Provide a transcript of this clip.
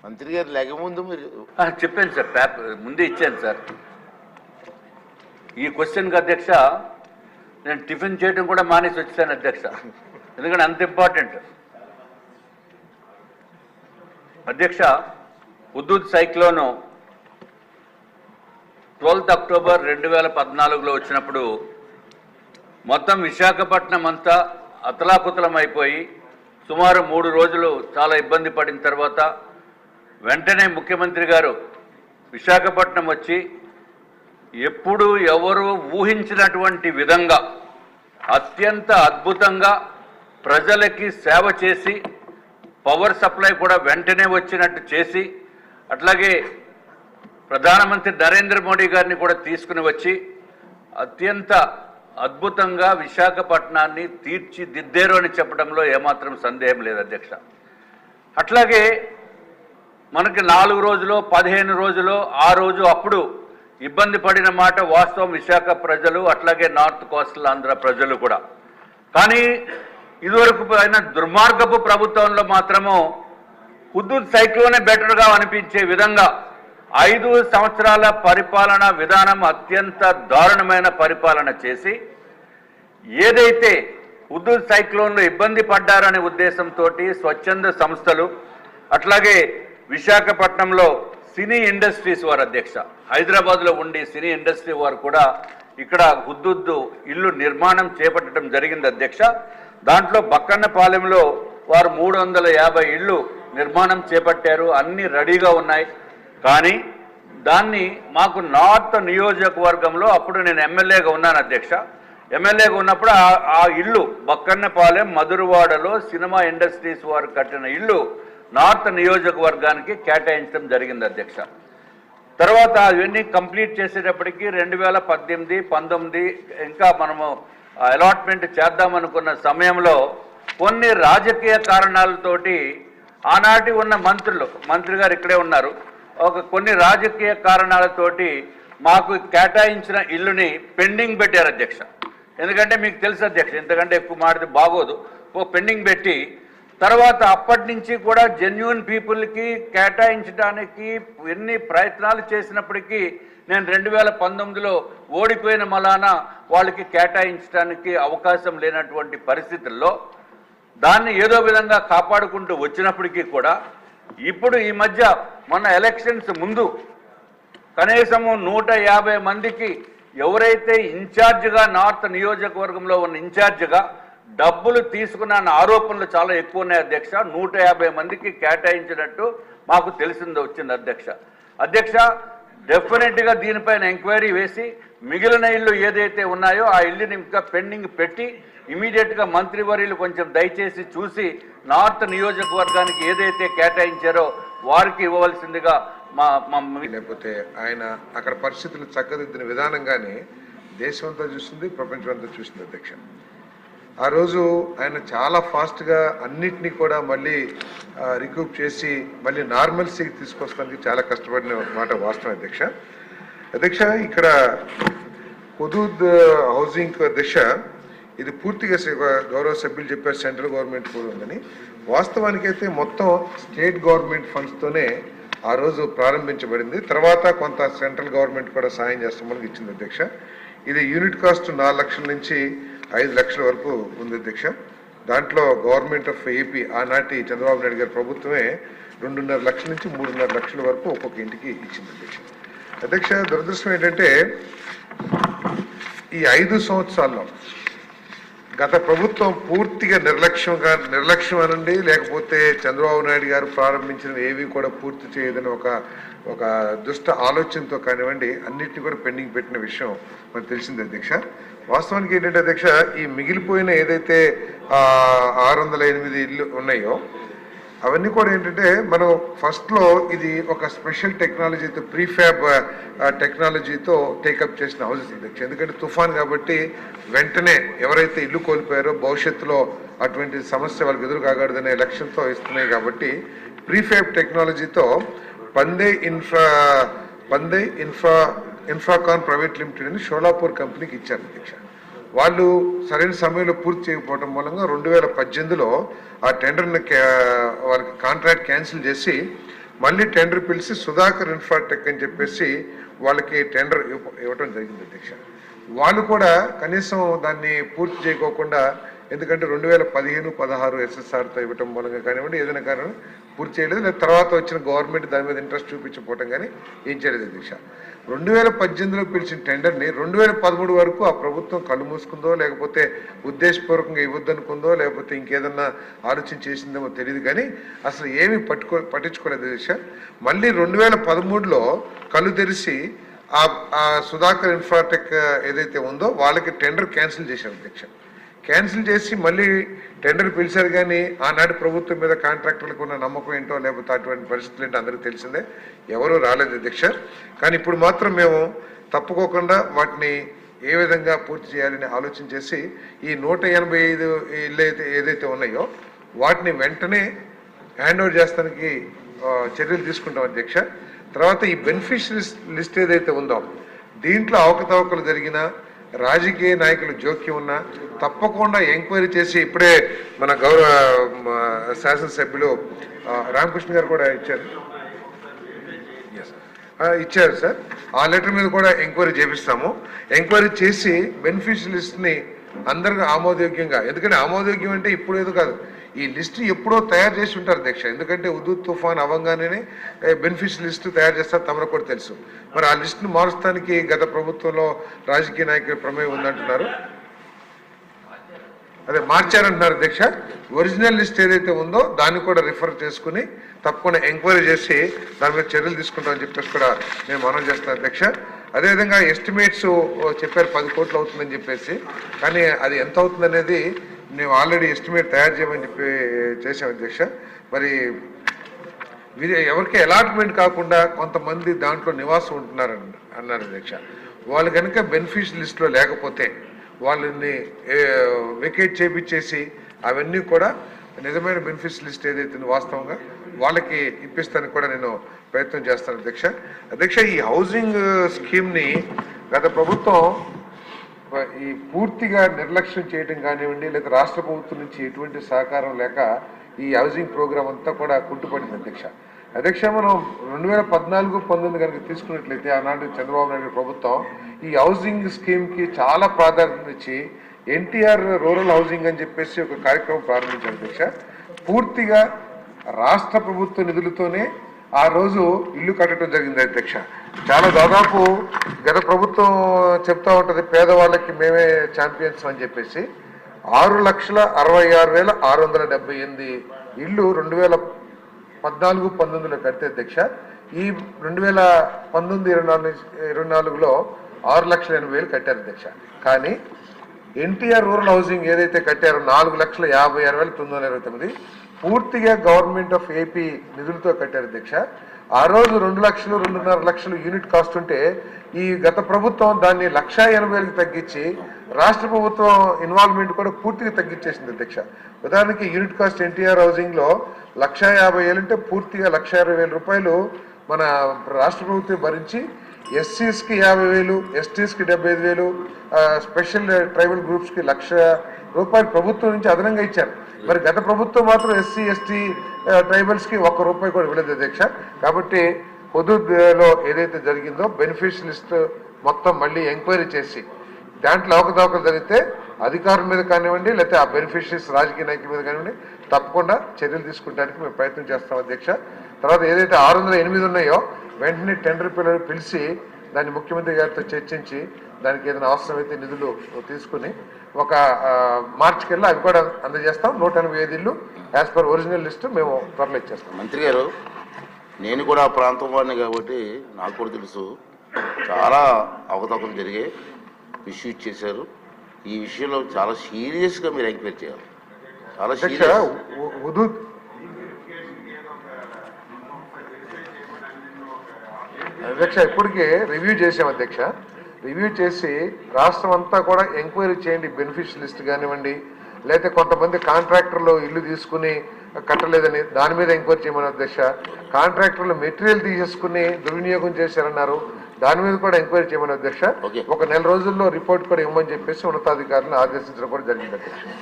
మంత్రి గారు లేక ముందు మీరు చెప్పాను సార్, ముందే ఇచ్చాను సార్. ఈ క్వశ్చన్కి అధ్యక్ష నేను టిఫిన్ చేయడం కూడా మానేసి వచ్చాను అధ్యక్ష, ఎందుకంటే అంత ఇంపార్టెంట్. అధ్యక్ష, హుదూద్ సైక్లోను 12 అక్టోబర్ 2014లో వచ్చినప్పుడు మొత్తం విశాఖపట్నం అంతా అతలాకుతలం అయిపోయి సుమారు 3 రోజులు చాలా ఇబ్బంది పడిన తర్వాత వెంటనే ముఖ్యమంత్రి గారు విశాఖపట్నం వచ్చి ఎప్పుడు ఎవరు ఊహించినటువంటి విధంగా అత్యంత అద్భుతంగా ప్రజలకి సేవ చేసి పవర్ సప్లై కూడా వెంటనే వచ్చినట్టు చేసి, అట్లాగే ప్రధానమంత్రి నరేంద్ర మోడీ గారిని కూడా తీసుకుని వచ్చి అత్యంత అద్భుతంగా విశాఖపట్నాన్ని తీర్చిదిద్దారు అని చెప్పడంలో ఏమాత్రం సందేహం లేదు అధ్యక్ష. అట్లాగే మనకి 4 రోజులు 15 రోజులు ఆ రోజు అప్పుడు ఇబ్బంది పడిన మాట వాస్తవం విశాఖ ప్రజలు, అట్లాగే నార్త్ కోస్టల్ ఆంధ్ర ప్రజలు కూడా. కానీ ఇదివరకు అయిన దుర్మార్గపు ప్రభుత్వంలో మాత్రము హుదూద్ సైక్లోనే బెటర్గా అనిపించే విధంగా 5 సంవత్సరాల పరిపాలన విధానం అత్యంత దారుణమైన పరిపాలన చేసి ఏదైతే హుదూద్ సైక్లోన్లో ఇబ్బంది పడ్డారనే ఉద్దేశంతో స్వచ్ఛంద సంస్థలు, అట్లాగే విశాఖపట్నంలో సినీ ఇండస్ట్రీస్ వారు అధ్యక్ష, హైదరాబాద్లో ఉండి సినీ ఇండస్ట్రీ వారు కూడా ఇక్కడ హుదూద్ ఇల్లు నిర్మాణం చేపట్టడం జరిగింది అధ్యక్ష. దాంట్లో బక్కన్నపాలెంలో వారు 350 ఇళ్ళు నిర్మాణం చేపట్టారు, అన్నీ రెడీగా ఉన్నాయి. కానీ దాన్ని మాకు నార్త్ నియోజకవర్గంలో అప్పుడు నేను ఎమ్మెల్యేగా ఉన్నాను అధ్యక్ష. ఎమ్మెల్యేగా ఉన్నప్పుడు ఆ ఇల్లు బక్కన్నపాలెం మధురవాడలో సినిమా ఇండస్ట్రీస్ వారు కట్టిన ఇల్లు నార్త్ నియోజకవర్గానికి కేటాయించడం జరిగింది అధ్యక్ష. తర్వాత అవన్నీ కంప్లీట్ చేసేటప్పటికి 2018, 19 ఇంకా మనము అలాట్మెంట్ చేద్దామనుకున్న సమయంలో కొన్ని రాజకీయ కారణాలతోటి ఆనాటి ఉన్న మంత్రి గారు ఇక్కడే ఉన్నారు, కొన్ని రాజకీయ కారణాలతోటి మాకు కేటాయించిన ఇల్లుని పెండింగ్ పెట్టారు అధ్యక్ష. ఎందుకంటే మీకు తెలుసు అధ్యక్ష, ఇంతకంటే ఎక్కువ మాడితే బాగోదు, పెండింగ్ పెట్టి తర్వాత అప్పటి నుంచి కూడా జెన్యూన్ పీపుల్కి కేటాయించడానికి ఎన్ని ప్రయత్నాలు చేసినప్పటికీ నేను 2019లో ఓడిపోయిన మలానా వాళ్ళకి కేటాయించడానికి అవకాశం లేనటువంటి పరిస్థితుల్లో దాన్ని ఏదో విధంగా కాపాడుకుంటూ వచ్చినప్పటికీ కూడా ఇప్పుడు ఈ మధ్య మొన్న ఎలక్షన్స్ ముందు కనీసము 150 మందికి ఎవరైతే ఇన్ఛార్జిగా నార్త్ నియోజకవర్గంలో ఉన్న ఇన్ఛార్జిగా డబ్బులు తీసుకున్న ఆరోపణలు చాలా ఎక్కువ ఉన్నాయి అధ్యక్ష. 150 మందికి కేటాయించినట్టు మాకు వచ్చింది అధ్యక్ష. డెఫినెట్గా దీనిపైన ఎంక్వైరీ వేసి మిగిలిన ఇల్లు ఏదైతే ఉన్నాయో ఆ ఇల్లుని ఇంకా పెండింగ్ పెట్టి ఇమీడియట్గా మంత్రివర్యులు కొంచెం దయచేసి చూసి నార్త్ నియోజకవర్గానికి ఏదైతే కేటాయించారో వారికి ఇవ్వవలసిందిగా లేకపోతే ఆయన అక్కడ పరిస్థితులు చక్కదిద్దిన విధానంగానే దేశమంతా చూస్తుంది, ప్రపంచమంతా చూసింది అధ్యక్ష. ఆ రోజు ఆయన చాలా ఫాస్ట్గా అన్నిటినీ కూడా మళ్ళీ రికూప్ చేసి మళ్ళీ నార్మల్సీకి తీసుకొస్తానికి చాలా కష్టపడిన మాట వాస్తవం అధ్యక్ష. ఇక్కడ హుదూద్ హౌసింగ్ అధ్యక్ష ఇది పూర్తిగా గౌరవ సభ్యులు చెప్పారు సెంట్రల్ గవర్నమెంట్ కూడా ఉందని. వాస్తవానికి అయితే మొత్తం స్టేట్ గవర్నమెంట్ ఫండ్స్తోనే ఆ రోజు ప్రారంభించబడింది. తర్వాత కొంత సెంట్రల్ గవర్నమెంట్ కూడా సాయం చేస్తామని ఇచ్చింది అధ్యక్ష. ఇది యూనిట్ కాస్ట్ 4 లక్షల నుంచి 5 లక్షల వరకు ఉంది అధ్యక్ష. దాంట్లో గవర్నమెంట్ ఆఫ్ ఏపీ ఆనాటి చంద్రబాబు నాయుడు గారి ప్రభుత్వమే 2.5 లక్షల నుంచి 3.5 లక్షల వరకు ఒక్కొక్క ఇంటికి ఇచ్చింది అధ్యక్ష. దురదృష్టం ఏంటంటే ఈ 5 సంవత్సరాల్లో గత ప్రభుత్వం పూర్తిగా నిర్లక్ష్యం అనండి, లేకపోతే చంద్రబాబు నాయుడు గారు ప్రారంభించిన ఏవి కూడా పూర్తి చేయదని ఒక దుష్ట ఆలోచనతో కానివ్వండి అన్నిటిని కూడా పెండింగ్ పెట్టిన విషయం మనకు తెలిసింది అధ్యక్ష. వాస్తవానికి ఏంటంటే అధ్యక్ష, ఈ మిగిలిపోయిన ఏదైతే 608 ఇల్లు ఉన్నాయో అవన్నీ కూడా ఏంటంటే మనం ఫస్ట్లో ఇది ఒక స్పెషల్ టెక్నాలజీతో ప్రీఫ్యాబ్ టెక్నాలజీతో టేకప్ చేసిన హౌసెస్ అధ్యక్ష. ఎందుకంటే తుఫాన్ కాబట్టి వెంటనే ఎవరైతే ఇల్లు కోల్పోయారో భవిష్యత్తులో అటువంటి సమస్య వాళ్ళకి ఎదురు కాకూడదనే లక్ష్యంతో ఇస్తున్నాయి కాబట్టి ప్రీఫ్యాబ్ టెక్నాలజీతో పందే ఇన్ఫ్రాకాన్ ప్రైవేట్ లిమిటెడ్ అని షోలాపూర్ కంపెనీకి ఇచ్చారు అధ్యక్ష. వాళ్ళు సరైన సమయంలో పూర్తి చేయకపోవడం మూలంగా 2018లో ఆ టెండర్ని వాళ్ళకి కాంట్రాక్ట్ క్యాన్సిల్ చేసి మళ్ళీ టెండర్ పిలిచి సుధాకర్ ఇన్ఫ్రాటెక్ అని చెప్పేసి వాళ్ళకి టెండర్ ఇవ్వటం జరిగింది అధ్యక్ష. వాళ్ళు కూడా కనీసం దాన్ని పూర్తి చేయకోకుండా, ఎందుకంటే 2015-16 SSRతో ఇవ్వటం మూలంగా కానివ్వండి, ఏదైనా కారణం పూర్తి చేయలేదు, లేదా తర్వాత వచ్చిన గవర్నమెంట్ దాని మీద ఇంట్రెస్ట్ చూపించకపోవటం కానీ ఏం చేయలేదు అధ్యక్ష. 2018లో పిలిచిన టెండర్ని 2013 వరకు ఆ ప్రభుత్వం కళ్ళు మూసుకుందో, లేకపోతే ఉద్దేశపూర్వకంగా ఇవ్వద్దనుకుందో, లేకపోతే ఇంకేదన్నా ఆలోచన చేసిందేమో తెలియదు, కానీ అసలు ఏమీ పట్టించుకోలేదు అధ్యక్ష. మళ్ళీ 2013లో కళ్ళు తెరిచి ఆ సుధాకర్ ఇన్ఫ్రాటెక్ ఏదైతే ఉందో వాళ్ళకి టెండర్ క్యాన్సిల్ చేశారు అధ్యక్ష. క్యాన్సిల్ చేసి మళ్ళీ టెండర్ పిలిచారు, కానీ ఆనాటి ప్రభుత్వం మీద కాంట్రాక్టర్లకు ఉన్న నమ్మకం ఏంటో, లేకపోతే అటువంటి పరిస్థితులు ఏంటో అందరికీ తెలిసిందే, ఎవరూ రాలేదు అధ్యక్ష. కానీ ఇప్పుడు మాత్రం మేము తప్పుకోకుండా వాటిని ఏ విధంగా పూర్తి చేయాలని ఆలోచన చేసి ఈ 185 ఇళ్ళు ఏదైతే ఉన్నాయో వాటిని వెంటనే హ్యాండ్ ఓవర్ చేస్తానికి చర్యలు తీసుకుంటాం అధ్యక్ష. తర్వాత ఈ బెనిఫిషరీస్ లిస్ట్ ఏదైతే ఉందో దీంట్లో అవకతవకలు జరిగినా, రాజకీయ నాయకులు జోక్యం ఉన్నా తప్పకుండా ఎంక్వైరీ చేసి, ఇప్పుడే మన గౌరవ శాసనసభ్యులు రామకృష్ణ గారు కూడా ఇచ్చారు సార్. ఆ లెటర్ మీద కూడా ఎంక్వైరీ చేపిస్తాము. ఎంక్వైరీ చేసి బెనిఫిషరీ లిస్ట్ని అందరికీ ఆమోదయోగ్యంగా, ఎందుకంటే ఆమోదయోగ్యం అంటే ఇప్పుడు ఏదో కాదు, ఈ లిస్టు ఎప్పుడో తయారు చేసి ఉంటారు అధ్యక్ష. ఎందుకంటే హుదూద్ తుఫాన్ అవ్వగానే బెనిఫిషరీ లిస్టు తయారు చేస్తారు, తమకు కూడా తెలుసు. మరి ఆ లిస్టును మారుస్తానికి గత ప్రభుత్వంలో రాజకీయ నాయకుల ప్రమేయం ఉందంటున్నారు, అదే మార్చారంటున్నారు అధ్యక్ష. ఒరిజినల్ లిస్ట్ ఏదైతే ఉందో దాన్ని కూడా రిఫర్ చేసుకుని తప్పకుండా ఎంక్వైరీ చేసి దాని మీద చర్యలు తీసుకుంటామని చెప్పేసి కూడా నేను మనవి చేస్తున్నాను అధ్యక్ష. అదేవిధంగా ఎస్టిమేట్స్ చెప్పారు 10 కోట్లు అవుతుందని చెప్పేసి, కానీ అది ఎంత అవుతుంది అనేది మేము ఆల్రెడీ ఎస్టిమేట్ తయారు చేయమని చెప్పి చేసాం అధ్యక్ష. మరి ఎవరికి అలాట్మెంట్ కాకుండా కొంతమంది దాంట్లో నివాసం ఉంటున్నారు అన్నారు అధ్యక్ష. వాళ్ళు కనుక బెనిఫిషరీ లిస్టులో లేకపోతే వాళ్ళని వెకేట్ చేపించేసి అవన్నీ కూడా నిజమైన బెనిఫిట్స్ లిస్ట్ ఏదైతే వాస్తవంగా వాళ్ళకి ఇప్పిస్తానికి కూడా నేను ప్రయత్నం చేస్తాను అధ్యక్ష. అధ్యక్ష, ఈ హౌసింగ్ స్కీమ్ని గత ప్రభుత్వం ఈ పూర్తిగా నిర్లక్ష్యం చేయడం కానివ్వండి, లేదా రాష్ట్ర ప్రభుత్వం నుంచి ఎటువంటి సహకారం లేక ఈ హౌసింగ్ ప్రోగ్రామ్ అంతా కూడా కుంటుపడింది అధ్యక్ష. అధ్యక్ష, మనం 2014-19 కనుక తీసుకున్నట్లయితే ఆనాడు చంద్రబాబు నాయుడు ప్రభుత్వం ఈ హౌసింగ్ స్కీమ్కి చాలా ప్రాధాన్యత ఇచ్చి ఎన్టీఆర్ రూరల్ హౌసింగ్ అని చెప్పేసి ఒక కార్యక్రమం ప్రారంభించారు అధ్యక్ష. పూర్తిగా రాష్ట్ర ప్రభుత్వ నిధులతోనే ఆ రోజు ఇల్లు కట్టడం జరిగింది అధ్యక్ష. చాలా దాదాపు గత ప్రభుత్వం చెప్తా ఉంటుంది పేదవాళ్ళకి మేమే ఛాంపియన్స్ అని చెప్పేసి 6,66,678 ఇల్లు 2014-19లో కడితే అధ్యక్ష, ఈ 2019-24లో 6,80,000 కట్టారు అధ్యక్ష. కానీ ఎన్టీఆర్ రూరల్ హౌసింగ్ ఏదైతే కట్టారో 4,56,929 పూర్తిగా గవర్నమెంట్ ఆఫ్ ఏపీ నిధులతో కట్టారు అధ్యక్ష. ఆ రోజు 2 లక్షలు 2.5 లక్షలు యూనిట్ కాస్ట్ ఉంటే ఈ గత ప్రభుత్వం దాన్ని 1,80,000కి తగ్గించి రాష్ట్ర ప్రభుత్వం ఇన్వాల్వ్మెంట్ కూడా పూర్తిగా తగ్గించేసింది అధ్యక్ష. ఉదాహరణకి యూనిట్ కాస్ట్ ఎన్టీఆర్ హౌసింగ్లో 1,50,000 అంటే పూర్తిగా 1,60,000 రూపాయలు మన రాష్ట్ర ప్రభుత్వం భరించి ఎస్సీస్కి 50,000, ఎస్టీస్కి 75,000, స్పెషల్ ట్రైబల్ గ్రూప్స్కి 1,00,000 రూపాయలు ప్రభుత్వం నుంచి అదనంగా ఇచ్చారు. మరి గత ప్రభుత్వం మాత్రం ఎస్సీ ఎస్టీ ట్రైబల్స్కి 1 రూపాయి కూడా ఇవ్వలేదు అధ్యక్ష. కాబట్టి హుదూద్లో ఏదైతే జరిగిందో బెనిఫిషరీ లిస్ట్ మొత్తం మళ్ళీ ఎంక్వైరీ చేసి దాంట్లో అవకతవకలు జరిగితే అధికారుల మీద కానివ్వండి, లేకపోతే ఆ బెనిఫిషరీస్ రాజకీయ నాయకుల మీద కానివ్వండి తప్పకుండా చర్యలు తీసుకుంటానికి మేము ప్రయత్నం చేస్తాం అధ్యక్ష. తర్వాత ఏదైతే 608 ఉన్నాయో వెంటనే టెండర్ పిలిచి దాన్ని ముఖ్యమంత్రి గారితో చర్చించి దానికి ఏదైనా అవసరమైతే నిధులు తీసుకుని ఒక మార్చికెళ్ళి అవి కూడా అందజేస్తాం. 185 ఇళ్ళు యాజ్ పర్ ఒరిజినల్ లిస్టు మేము త్వరలో ఇచ్చేస్తాం. మంత్రి గారు, నేను కూడా ఆ ప్రాంతం వాడిని కాబట్టి నాకు కూడా తెలుసు చాలా అవకతవకలు జరిగాయి, మిస్యూజ్ చేశారు. ఈ విషయంలో చాలా సీరియస్గా మీరు ఎంక్వైరీ చేయాలి. చాలా అధ్యక్ష ఇప్పటికే రివ్యూ చేసాం అధ్యక్ష. రివ్యూ చేసి రాష్ట్రం అంతా కూడా ఎంక్వైరీ చేయండి, బెనిఫిషరీ లిస్ట్ కానివ్వండి, లేకపోతే కొంతమంది కాంట్రాక్టర్లు ఇల్లు తీసుకుని కట్టలేదని దాని మీద ఎంక్వైరీ చేయమని అధ్యక్ష. కాంట్రాక్టర్లు మెటీరియల్ తీసేసుకుని దుర్వినియోగం చేశారన్నారు, దాని మీద కూడా ఎంక్వైరీ చేయమని అధ్యక్ష. 1 నెల రోజుల్లో రిపోర్ట్ కూడా ఇవ్వమని చెప్పేసి ఉన్నతాధికారులను ఆదేశించడం కూడా జరిగింది అధ్యక్ష.